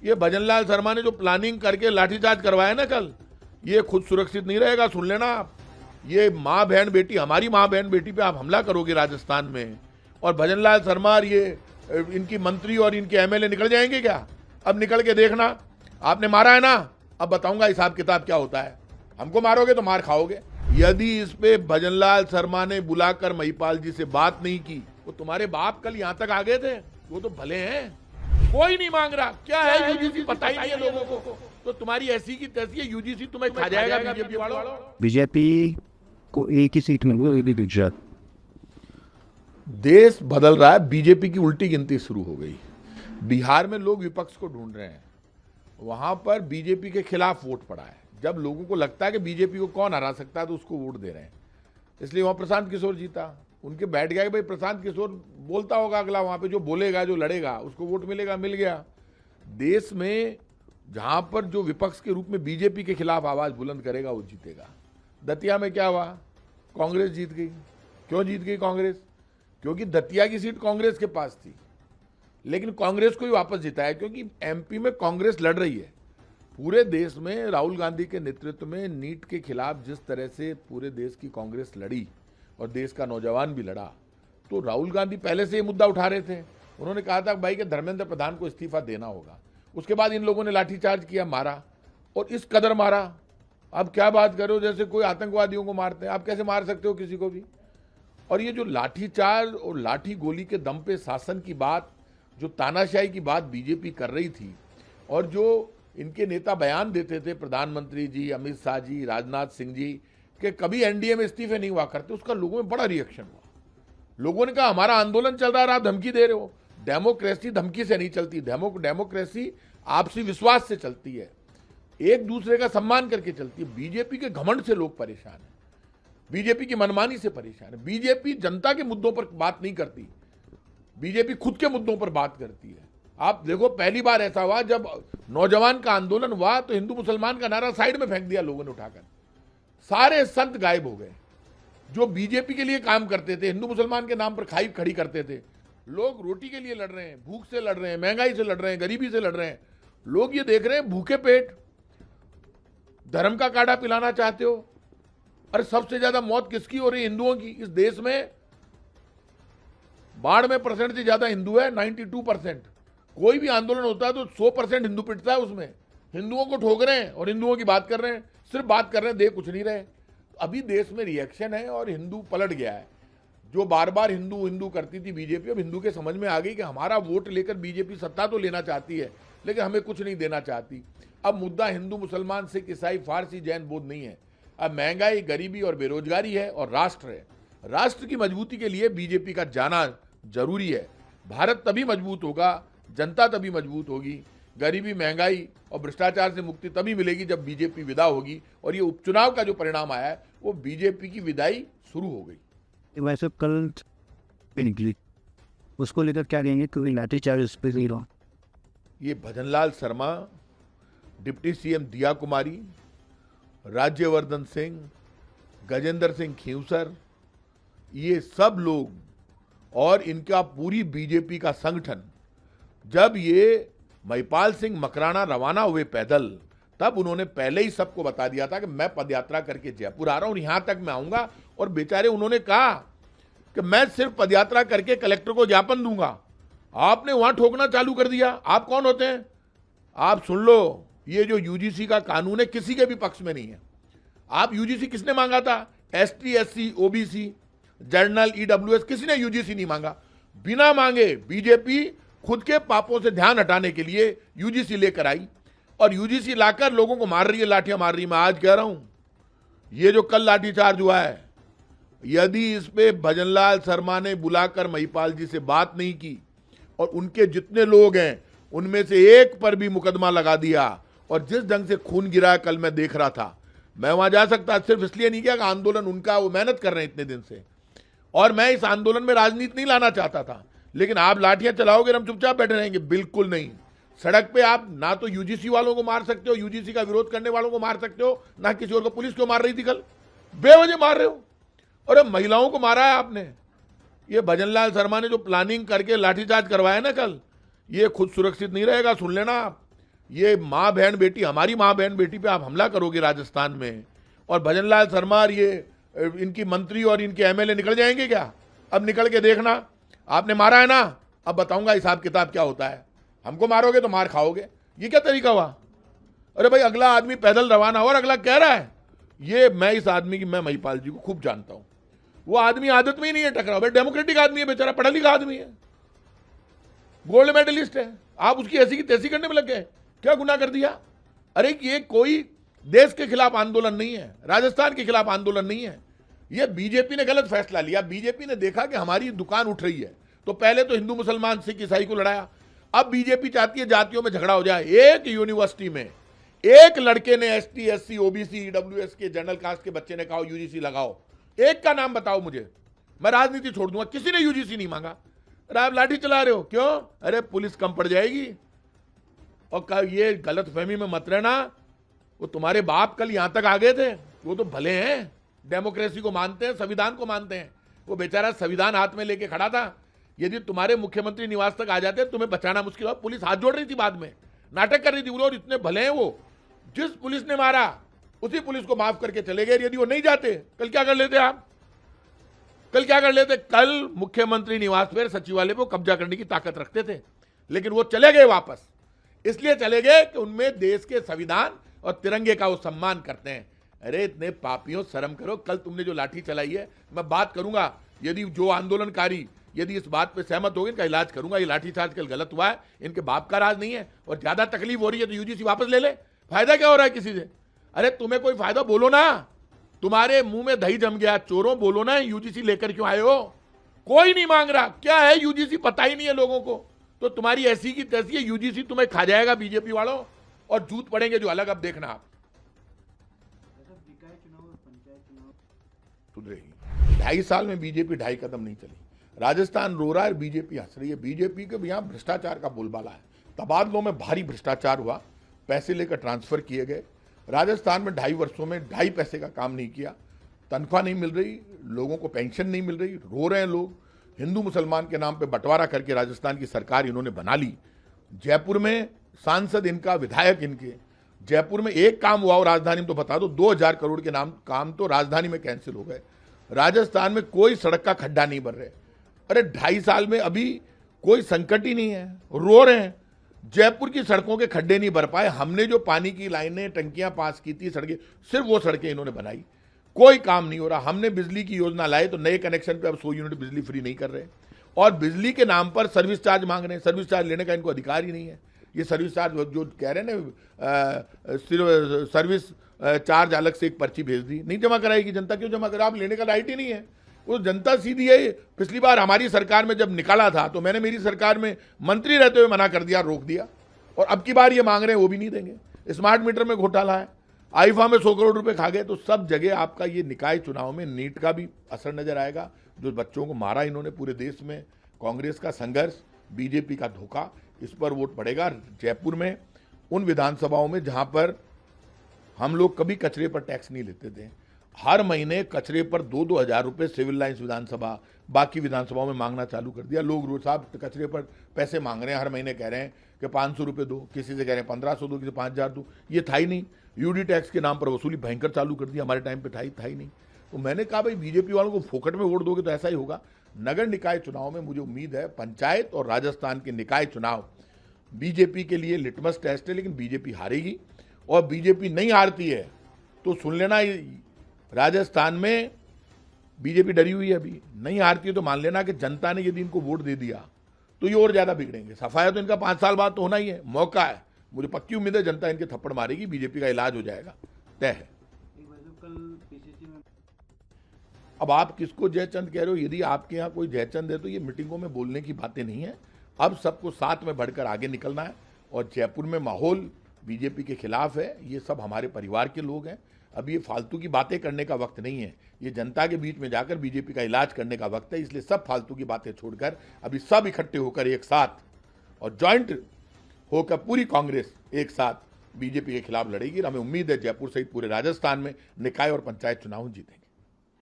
ये भजनलाल शर्मा ने जो प्लानिंग करके लाठीचार्ज करवाया ना कल, ये खुद सुरक्षित नहीं रहेगा, सुन लेना आप। ये माँ बहन बेटी, हमारी माँ बहन बेटी पे आप हमला करोगे राजस्थान में, और भजनलाल शर्मा और ये इनकी मंत्री और इनके एमएलए निकल जाएंगे क्या? अब निकल के देखना। आपने मारा है ना, अब बताऊंगा हिसाब किताब क्या होता है। हमको मारोगे तो मार खाओगे। यदि इस पे भजनलाल शर्मा ने बुलाकर महिपाल जी से बात नहीं की, वो तुम्हारे बाप कल यहाँ तक आ गए थे, वो तो भले हैं। कोई नहीं मांग रहा, क्या है यूजीसी पता ही नहीं है लोगों को, तो तुम्हारी ऐसी की तैसी है, यूजीसी तुम्हें खा जाएगा बीजेपी वालों। बीजेपी को एक ही सीट मिल गई। देश बदल रहा है, बीजेपी की उल्टी गिनती शुरू हो गई। बिहार में लोग विपक्ष को ढूंढ रहे हैं, वहां पर बीजेपी के खिलाफ वोट पड़ा है। जब लोगों को लगता है कि बीजेपी को कौन हरा सकता है तो उसको वोट दे रहे हैं, इसलिए वहां प्रशांत किशोर जीता। उनके बैठ गया कि भाई प्रशांत किशोर बोलता होगा, अगला वहां पे जो बोलेगा, जो लड़ेगा, उसको वोट मिलेगा, मिल गया। देश में जहां पर जो विपक्ष के रूप में बीजेपी के खिलाफ आवाज बुलंद करेगा वो जीतेगा। दतिया में क्या हुआ? कांग्रेस जीत गई। क्यों जीत गई कांग्रेस? क्योंकि दतिया की सीट कांग्रेस के पास थी, लेकिन कांग्रेस को ही वापस जिताया, क्योंकि एमपी में कांग्रेस लड़ रही है। पूरे देश में राहुल गांधी के नेतृत्व में नीट के खिलाफ जिस तरह से पूरे देश की कांग्रेस लड़ी और देश का नौजवान भी लड़ा, तो राहुल गांधी पहले से ये मुद्दा उठा रहे थे। उन्होंने कहा था भाई कि धर्मेंद्र प्रधान को इस्तीफा देना होगा। उसके बाद इन लोगों ने लाठीचार्ज किया, मारा, और इस कदर मारा। अब क्या बात करो, जैसे कोई आतंकवादियों को मारते हैं। आप कैसे मार सकते हो किसी को भी? और ये जो लाठीचार्ज और लाठी गोली के दम पे शासन की बात, जो तानाशाही की बात बीजेपी कर रही थी, और जो इनके नेता बयान देते थे, प्रधानमंत्री जी, अमित शाह जी, राजनाथ सिंह जी, कि कभी एनडीए में इस्तीफे नहीं हुआ करते, उसका लोगों में बड़ा रिएक्शन हुआ। लोगों ने कहा हमारा आंदोलन चल रहा है, आप धमकी दे रहे हो। डेमोक्रेसी धमकी से नहीं चलती, डेमोक्रेसी आपसी विश्वास से चलती है, एक दूसरे का सम्मान करके चलती है। बीजेपी के घमंड से लोग परेशान हैं, बीजेपी की मनमानी से परेशान है। बीजेपी जनता के मुद्दों पर बात नहीं करती, बीजेपी खुद के मुद्दों पर बात करती है। आप देखो, पहली बार ऐसा हुआ जब नौजवान का आंदोलन हुआ तो हिंदू मुसलमान का नारा साइड में फेंक दिया लोगों ने उठाकर। सारे संत गायब हो गए जो बीजेपी के लिए काम करते थे, हिंदू मुसलमान के नाम पर खाई खड़ी करते थे। लोग रोटी के लिए लड़ रहे हैं, भूख से लड़ रहे हैं, महंगाई से लड़ रहे हैं, गरीबी से लड़ रहे हैं। लोग ये देख रहे हैं, भूखे पेट धर्म का काढ़ा पिलाना चाहते हो। अरे सबसे ज्यादा मौत किसकी हो रही है? हिंदुओं की। इस देश में 92% से ज्यादा हिंदू है, 92%। कोई भी आंदोलन होता है तो 100% हिंदू पिटता है उसमें। हिंदुओं को ठोक रहे हैं और हिंदुओं की बात कर रहे हैं, सिर्फ बात कर रहे हैं, दे कुछ नहीं रहे। अभी देश में रिएक्शन है और हिंदू पलट गया है। जो बार बार हिंदू हिंदू करती थी बीजेपी, अब हिंदू के समझ में आ गई कि हमारा वोट लेकर बीजेपी सत्ता तो लेना चाहती है, लेकिन हमें कुछ नहीं देना चाहती। अब मुद्दा हिंदू मुसलमान सिख ईसाई फारसी जैन बौद्ध नहीं है, अब महंगाई, गरीबी और बेरोजगारी है, और राष्ट्र है। राष्ट्र की मजबूती के लिए बीजेपी का जाना जरूरी है। भारत तभी मजबूत होगा, जनता तभी मजबूत होगी, गरीबी, महंगाई और भ्रष्टाचार से मुक्ति तभी मिलेगी जब बीजेपी विदा होगी। और ये उपचुनाव का जो परिणाम आया है वो बीजेपी की विदाई शुरू हो गई। वैसे कल निकली, उसको लेकर क्या कहेंगे? क्योंकि लाठीचार्ज पे जीरो। ये भजनलाल शर्मा, डिप्टी सीएम दिया कुमारी, राज्यवर्धन सिंह, गजेंद्र सिंह खींवसर, ये सब लोग और इनका पूरी बीजेपी का संगठन, जब ये महिपाल सिंह मकराना रवाना हुए पैदल, तब उन्होंने पहले ही सबको बता दिया था कि मैं पदयात्रा करके जयपुर आ रहा हूं, यहां तक मैं आऊंगा। और बेचारे उन्होंने कहा कि मैं सिर्फ पदयात्रा करके कलेक्टर को ज्ञापन दूंगा। आपने वहां ठोकना चालू कर दिया। आप कौन होते हैं? आप सुन लो, ये जो यूजीसी का कानून है किसी के भी पक्ष में नहीं है। आप यूजीसी किसने मांगा था? ST, SC, OBC, journal, EWS, किसी ने यूजीसी नहीं मांगा। बिना मांगे बीजेपी खुद के पापों से ध्यान हटाने के लिए यूजीसी लेकर आई, और यूजीसी लाकर लोगों को मार रही है, लाठियां मार रही है। मैं आज कह रहा हूं, ये जो कल लाठीचार्ज हुआ है, यदि इस पे भजनलाल शर्मा ने बुलाकर महिपाल जी से बात नहीं की और उनके जितने लोग हैं उनमें से एक पर भी मुकदमा लगा दिया, और जिस ढंग से खून गिरा कल मैं देख रहा था, मैं वहां जा सकता, सिर्फ इसलिए नहीं किया कि आंदोलन उनका, वो मेहनत कर रहे हैं इतने दिन से, और मैं इस आंदोलन में राजनीति नहीं लाना चाहता था। लेकिन आप लाठियां चलाओगे, हम चुपचाप बैठे रहेंगे? बिल्कुल नहीं। सड़क पे आप ना तो यूजीसी वालों को मार सकते हो, यूजीसी का विरोध करने वालों को मार सकते हो, ना किसी और को। पुलिस क्यों मार रही थी कल? बेवजह मार रहे हो। और अब महिलाओं को मारा है आपने। ये भजनलाल शर्मा ने जो प्लानिंग करके लाठीचार्ज करवाया ना कल, ये खुद सुरक्षित नहीं रहेगा, सुन लेना आप। ये माँ बहन बेटी, हमारी माँ बहन बेटी पे आप हमला करोगे राजस्थान में, और भजनलाल शर्मा और ये इनकी मंत्री और इनके एमएलए निकल जाएंगे क्या? अब निकल के देखना, आपने मारा है ना, अब बताऊंगा हिसाब किताब क्या होता है। हमको मारोगे तो मार खाओगे। ये क्या तरीका हुआ? अरे भाई, अगला आदमी पैदल रवाना हो और अगला कह रहा है। ये मैं इस आदमी की, मैं महिपाल जी को खूब जानता हूं। वो आदमी आदत में ही नहीं है टकराव। भाई डेमोक्रेटिक आदमी है बेचारा, पढ़ा लिखा आदमी है, गोल्ड मेडलिस्ट है। आप उसकी ऐसी की तैसी करने में लग गए। क्या गुनाह कर दिया? अरे ये कोई देश के खिलाफ आंदोलन नहीं है, राजस्थान के खिलाफ आंदोलन नहीं है। ये बीजेपी ने गलत फैसला लिया। बीजेपी ने देखा कि हमारी दुकान उठ रही है, तो पहले तो हिंदू मुसलमान सिख ईसाई को लड़ाया। अब बीजेपी चाहती है जातियों में झगड़ा हो जाए। एक यूनिवर्सिटी में एक लड़के ने एसटी, एससी, ओबीसी, ईडब्ल्यूएस के जनरल कास्ट के बच्चे ने कहा यूजीसी लगाओ। एक का नाम बताओ मुझे, मैं राजनीति छोड़ दूंगा। किसी ने यूजीसी नहीं मांगा। अरे आप लाठी चला रहे हो, क्यों? अरे पुलिस कम पड़ जाएगी। और ये गलत फहमी में मत रहना, वो तुम्हारे बाप कल यहां तक आ गए थे, वो तो भले हैं, डेमोक्रेसी को मानते हैं, संविधान को मानते हैं। वो बेचारा संविधान हाथ में लेके खड़ा था। यदि तुम्हारे मुख्यमंत्री निवास तक आ जाते तुम्हें बचाना मुश्किल हो। पुलिस हाथ जोड़ रही थी, बाद में नाटक कर रही थी। वो लोग इतने भले हैं, वो जिस पुलिस ने मारा उसी पुलिस को माफ करके चले गए। यदि वो नहीं जाते कल क्या कर लेते आप? कल क्या कर लेते? कल मुख्यमंत्री निवास पर सचिवालय को कब्जा करने की ताकत रखते थे, लेकिन वो चले गए वापस। इसलिए चले गए कि उनमें देश के संविधान और तिरंगे का वो सम्मान करते हैं। अरे इतने पापियों, शर्म करो। कल तुमने जो लाठी चलाई है, मैं बात करूंगा, यदि जो आंदोलनकारी यदि इस बात पे सहमत हो गए, इनका इलाज करूंगा। ये लाठीचार्ज कल गलत हुआ है, इनके बाप का राज नहीं है, और ज्यादा तकलीफ हो रही है तो यूजीसी वापस ले ले। फायदा क्या हो रहा है किसी से? अरे तुम्हें कोई फायदा बोलो ना, तुम्हारे मुंह में दही जम गया, चोरों बोलो ना, यूजीसी लेकर क्यों आए हो? कोई नहीं मांग रहा। क्या है यूजीसी पता ही नहीं है लोगों को, तो तुम्हारी ऐसी की तैसी है। यूजीसी तुम्हें खा जाएगा बीजेपी वालों, और जूत पड़ेंगे जो अलग। अब देखना आप सुधरेगी। 2.5 साल में बीजेपी 2.5 कदम नहीं चली। राजस्थान रो रहा है, बीजेपी हंस रही है। बीजेपी के यहां भ्रष्टाचार का बोलबाला है। तबादलों में भारी भ्रष्टाचार हुआ, पैसे लेकर ट्रांसफर किए गए। राजस्थान में 2.5 वर्षों में 2.5 पैसे का काम नहीं किया। तनख्वाह नहीं मिल रही, लोगों को पेंशन नहीं मिल रही, रो रहे हैं लोग। हिंदू मुसलमान के नाम पे बंटवारा करके राजस्थान की सरकार इन्होंने बना ली। जयपुर में सांसद इनका, विधायक इनके। जयपुर में एक काम हुआ और राजधानी में तो बता दो, 2000 करोड़ के नाम काम तो राजधानी में कैंसिल हो गए। राजस्थान में कोई सड़क का खड्डा नहीं भर रहे। अरे 2.5 साल में अभी कोई संकट ही नहीं है, रो रहे हैं। जयपुर की सड़कों के खड्डे नहीं भर पाए। हमने जो पानी की लाइनें, टंकियां पास की थी, सड़कें, सिर्फ वो सड़कें इन्होंने बनाई। कोई काम नहीं हो रहा। हमने बिजली की योजना लाए तो नए कनेक्शन पे अब 100 यूनिट बिजली फ्री नहीं कर रहे, और बिजली के नाम पर सर्विस चार्ज मांग रहे हैं। सर्विस चार्ज लेने का इनको अधिकार ही नहीं है। ये सर्विस चार्ज जो कह रहे हैं ना, सर्विस चार्ज अलग से एक पर्ची भेज दी, नहीं जमा कराएगी जनता। क्यों जमा करा? आप लेने का राइट ही नहीं है। वो जनता सीधी है। पिछली बार हमारी सरकार में जब निकाला था तो मैंने मेरी सरकार में मंत्री रहते हुए मना कर दिया, रोक दिया, और अब की बार ये मांग रहे हैं, वो भी नहीं देंगे। स्मार्ट मीटर में घोटाला है, आईफा में 100 करोड़ रुपए खा गए। तो सब जगह आपका ये निकाय चुनाव में नीट का भी असर नजर आएगा। जो बच्चों को मारा इन्होंने पूरे देश में, कांग्रेस का संघर्ष, बीजेपी का धोखा, इस पर वोट पड़ेगा। जयपुर में उन विधानसभाओं में जहां पर हम लोग कभी कचरे पर टैक्स नहीं लेते थे, हर महीने कचरे पर 2-2 हज़ार रुपये सिविल लाइंस विधानसभा, बाकी विधानसभाओं में मांगना चालू कर दिया। लोग रोज साहब कचरे पर पैसे मांग रहे हैं, हर महीने कह रहे हैं कि 500 रुपये दो, किसी से कह रहे हैं 1500 दो, किसी 5000 दो। ये था ही नहीं। यूडी टैक्स के नाम पर वसूली भयंकर चालू कर दिया, हमारे टाइम पे था ही नहीं। तो मैंने कहा भाई बीजेपी वालों को फोकट में वोट दोगे तो ऐसा ही होगा। नगर निकाय चुनाव में मुझे उम्मीद है, पंचायत और राजस्थान के निकाय चुनाव बीजेपी के लिए लिटमस टेस्ट है, लेकिन बीजेपी हारेगी। और बीजेपी नहीं हारती है तो सुन लेना, राजस्थान में बीजेपी डरी हुई है, अभी नहीं हारती है तो मान लेना कि जनता ने यदि इनको वोट दे दिया तो ये और ज्यादा बिगड़ेंगे। सफाया तो इनका 5 साल बाद तो होना ही है, मौका है। मुझे पक्की उम्मीद है जनता इनके थप्पड़ मारेगी, बीजेपी का इलाज हो जाएगा, तय है। अब आप किसको जयचंद कह रहे हो? यदि आपके यहाँ कोई जयचंद है तो ये मीटिंगों में बोलने की बातें नहीं है। अब सबको साथ में बढ़कर आगे निकलना है। और जयपुर में माहौल बीजेपी के खिलाफ है, ये सब हमारे परिवार के लोग हैं। अब ये फालतू की बातें करने का वक्त नहीं है, ये जनता के बीच में जाकर बीजेपी का इलाज करने का वक्त है। इसलिए सब फालतू की बातें छोड़कर अभी सब इकट्ठे होकर एक साथ और जॉइंट होकर पूरी कांग्रेस एक साथ बीजेपी के खिलाफ लड़ेगी। और हमें उम्मीद है जयपुर सहित पूरे राजस्थान में निकाय और पंचायत चुनाव जीतेंगे।